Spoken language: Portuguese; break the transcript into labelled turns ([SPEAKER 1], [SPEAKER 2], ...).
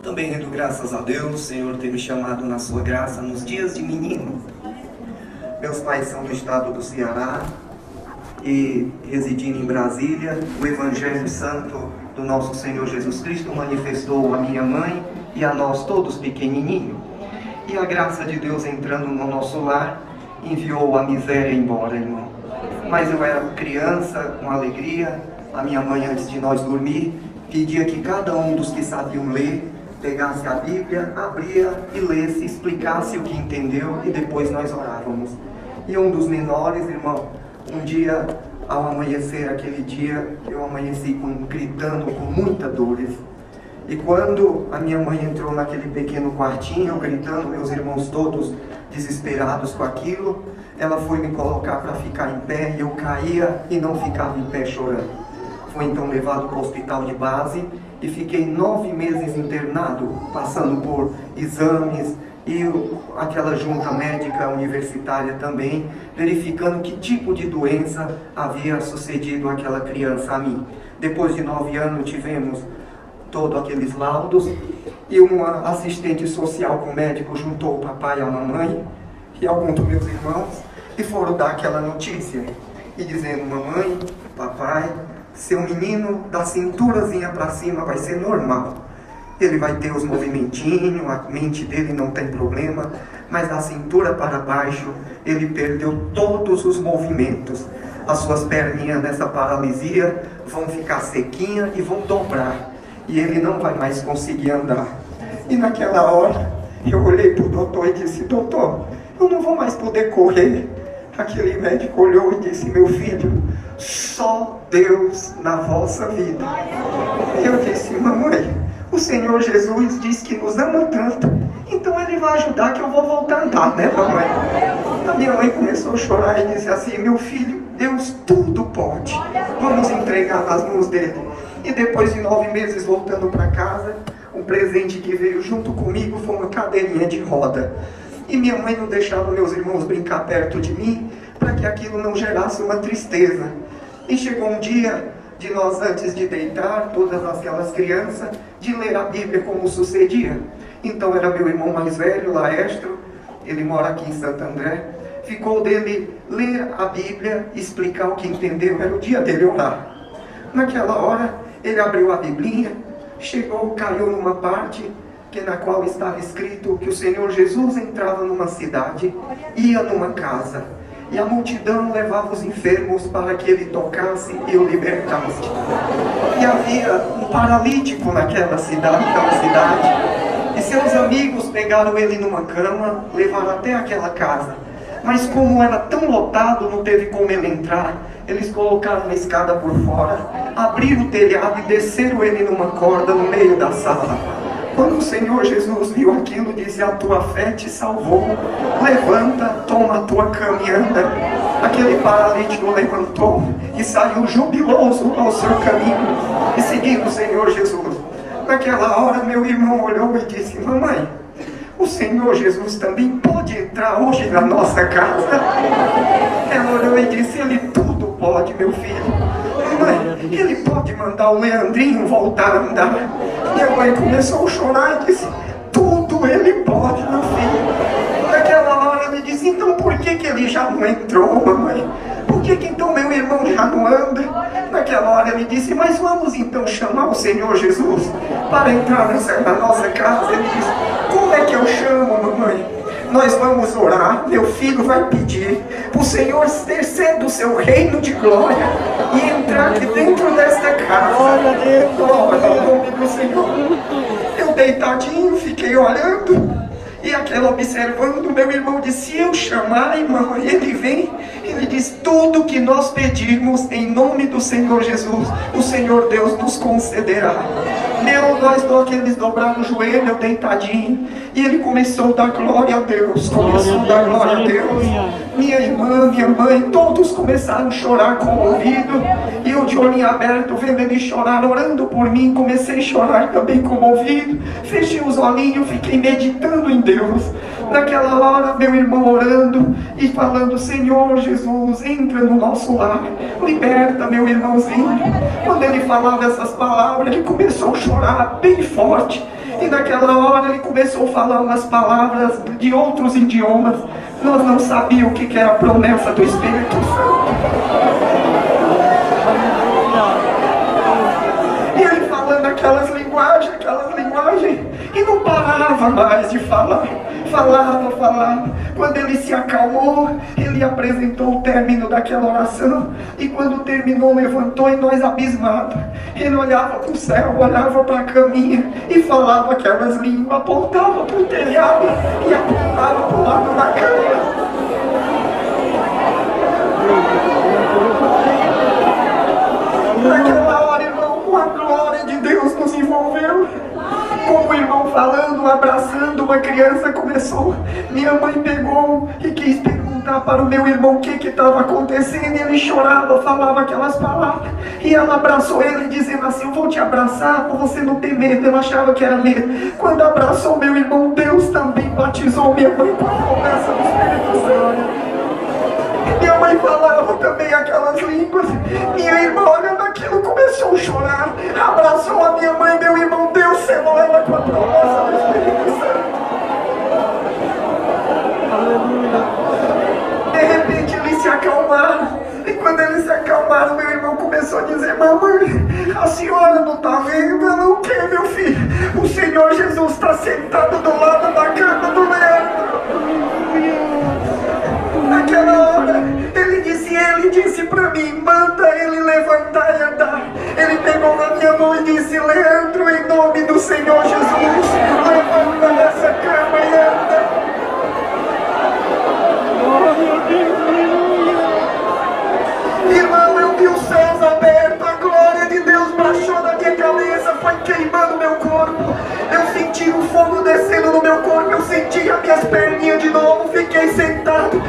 [SPEAKER 1] Também rendo graças a Deus, Senhor, ter me chamado na sua graça nos dias de menino. Meus pais são do estado do Ceará e residindo em Brasília, o Evangelho Santo do nosso Senhor Jesus Cristo manifestou a minha mãe e a nós todos pequenininhos. E a graça de Deus entrando no nosso lar, enviou a miséria embora, irmão. Mas eu era criança, com alegria, a minha mãe, antes de nós dormir, pedia que cada um dos que sabiam ler, pegasse a Bíblia, abria e lesse, explicasse o que entendeu e depois nós orávamos. E um dos menores, irmão, um dia, ao amanhecer aquele dia, eu amanheci gritando com muita dores. E quando a minha mãe entrou naquele pequeno quartinho, gritando, meus irmãos todos desesperados com aquilo, ela foi me colocar para ficar em pé e eu caía e não ficava em pé chorando. Fui então levado para o hospital de base e fiquei 9 meses internado, passando por exames e aquela junta médica universitária também, verificando que tipo de doença havia sucedido àquela criança a mim. Depois de 9 anos tivemos todos aqueles laudos e uma assistente social com o médico juntou o papai e a mamãe e alguns dos meus irmãos e foram dar aquela notícia e dizendo: mamãe, papai, seu menino da cinturazinha para cima vai ser normal. Ele vai ter os movimentinhos, a mente dele não tem problema, mas da cintura para baixo ele perdeu todos os movimentos. As suas perninhas nessa paralisia vão ficar sequinhas e vão dobrar. E ele não vai mais conseguir andar. E naquela hora eu olhei para o doutor e disse: doutor, eu não vou mais poder correr. Aquele médico olhou e disse: meu filho, só Deus na vossa vida. E eu disse: mamãe, o Senhor Jesus diz que nos ama tanto, então Ele vai ajudar que eu vou voltar a andar, né, mamãe? A minha mãe começou a chorar e disse assim: meu filho, Deus tudo pode, vamos entregar nas mãos dele. E depois de 9 meses voltando para casa, um presente que veio junto comigo foi uma cadeirinha de roda. E minha mãe não deixava meus irmãos brincar perto de mim, para que aquilo não gerasse uma tristeza. E chegou um dia de nós, antes de deitar, todas aquelas crianças, de ler a Bíblia como sucedia. Então era meu irmão mais velho, Laestro, ele mora aqui em Santo André, ficou dele ler a Bíblia, explicar o que entendeu, era o dia dele orar. Naquela hora, ele abriu a Biblinha, chegou, caiu numa parte na qual estava escrito que o Senhor Jesus entrava numa cidade, ia numa casa, e a multidão levava os enfermos para que ele tocasse e o libertasse. E havia um paralítico naquela cidade, e seus amigos pegaram ele numa cama, levaram até aquela casa. Mas como era tão lotado, não teve como ele entrar. Eles colocaram uma escada por fora, abriram o telhado e desceram ele numa corda no meio da sala. Quando o Senhor Jesus viu aquilo, disse: a tua fé te salvou, levanta, toma a tua cama e anda. Aquele paralítico levantou e saiu jubiloso ao seu caminho e seguindo o Senhor Jesus. Naquela hora meu irmão olhou e disse: mamãe, o Senhor Jesus também pode entrar hoje na nossa casa? Ela olhou e disse: Ele tudo pode, meu filho. Mãe, Ele pode mandar o Leandrinho voltar a andar. Minha mãe começou a chorar e disse: tudo Ele pode, meu filho. Naquela hora ele disse: então por que ele já não entrou, mamãe? Por que então meu irmão já não anda? Naquela hora ele disse: mas vamos então chamar o Senhor Jesus para entrar na nossa casa. Ele disse: como é que eu chamo, mamãe? Nós vamos orar, meu filho vai pedir para o Senhor descer do seu reino de glória e entrar aqui dentro desta casa. Glória a Deus, glória ao nome do Senhor. Eu deitadinho, fiquei olhando e aquela observando. Meu irmão disse: se eu chamar, irmão, ele vem. Ele diz: tudo que nós pedirmos em nome do Senhor Jesus, o Senhor Deus nos concederá. Eles dobraram o joelho, eu deitadinho, e ele começou a dar glória a Deus, começou a dar glória a Deus. Minha irmã, minha mãe, todos começaram a chorar comovido, e eu de olhinho aberto, vendo ele chorar, orando por mim, comecei a chorar também comovido, fechei os olhinhos, fiquei meditando em Deus. Naquela hora, meu irmão orando e falando: Senhor Jesus, entra no nosso lar, liberta meu irmãozinho. Quando ele falava essas palavras, ele começou a chorar bem forte. E naquela hora ele começou a falar umas palavras de outros idiomas. Nós não sabíamos o que era a promessa do Espírito Santo. E ele falando aquelas linguagens, e não parava mais de falar. Falava. Quando ele se acalmou, ele apresentou o término daquela oração. E quando terminou, levantou e nós abismados. Ele olhava para o céu, olhava para a caminha e falava aquelas línguas, apontava para o telhado e apontava para o lado da cama. Naquela hora, irmão, a glória de Deus nos envolveu. Como o irmão falando, abraçando uma criança começou. Minha mãe pegou e quis perguntar para o meu irmão o que estava acontecendo. E ele chorava, falava aquelas palavras. E ela abraçou ele dizendo assim: eu vou te abraçar para você não ter medo. Eu achava que era medo. Quando abraçou meu irmão, Deus também batizou minha mãe com a promessa do Espírito Santo. Minha mãe falava também aquelas línguas. Minha irmã, olhando aquilo, começou a chorar. Abraçou a minha mãe, meu irmão, Deus selou ela com a promessa do Espírito Santo. De repente eles se acalmaram. E quando eles se acalmaram, meu irmão começou a dizer: mamãe, a senhora não está vendo? Eu não quero, meu filho. O Senhor Jesus está sentado do lado da cama do Leandro. Naquela hora, ele disse para mim: manda ele levantar e andar. Ele pegou na minha mão e disse: Leandro, em nome do Senhor Jesus, levanta dessa cama e anda. Oh, meu Deus, irmão, eu vi os céus abertos, a glória de Deus baixou na minha cabeça, foi queimando meu corpo. Eu senti o fogo descendo no meu corpo, eu senti as minhas perninhas de novo, fiquei sentado.